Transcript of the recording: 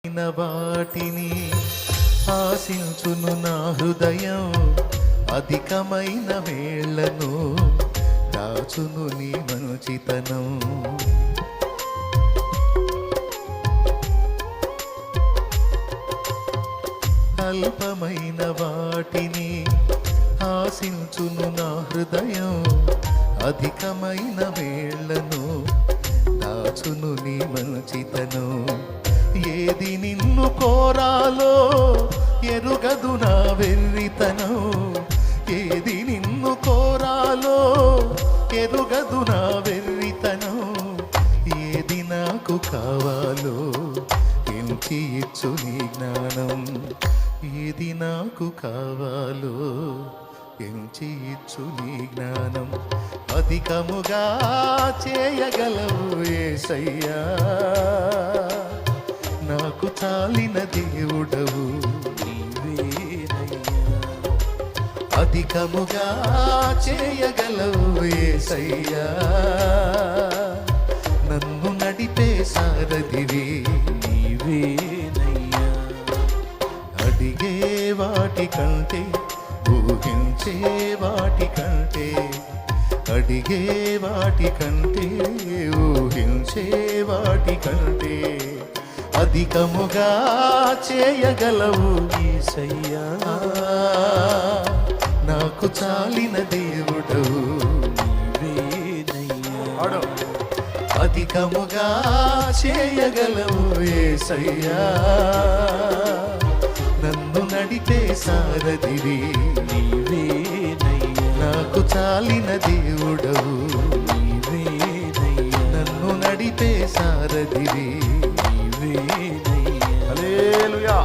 వాటిని ఆశించును నా హృదయం, అధికమైన వేళ్లను దాచును నీ మంచితనం. అల్పమైన వాటిని ఆశించును నా హృదయం, అధికమైన వేళ్లను దాచును నీ మంచితనం. ఏది నిన్ను కోరాలో ఎరుగదు నా వెర్రితనం, ఏది నిన్ను కోరాలో ఎరుగదు నా వెర్రితనం. ఏది నాకు కావాలో ఎంచి ఇచ్చు నీ జ్ఞానం, ఏది నాకు కావాలో ఎంచి ఇచ్చు నీ జ్ఞానం. అధికముగా చేయగలవు యేసయ్యా, నాకు చాలిన దేవుడవు నీవేనయ్యా. అధికముగా చేయగలవు యేసయ్యా, నన్ను నడిపే సారథివి నీవేనయ్యా. అడిగే వాటి కంటే ఊహించే వాటి కంటే, అడిగే వాటి కంటే ఊహించే వాటి కంటే అధికముగా చేయగలవు యేసయ్యా, నాకు చాలిన దేవుడవు నీవేనయ్యా. అధికముగా చేయగలవు యేసయ్యా, నన్ను నడిపే సారథివి నీవేనయ్యా. నాకు చాలిన దేవుడవు నీవేనయ్యా, నన్ను నడిపే సారథివి నీవేనయ్యా. హల్లెలూయా.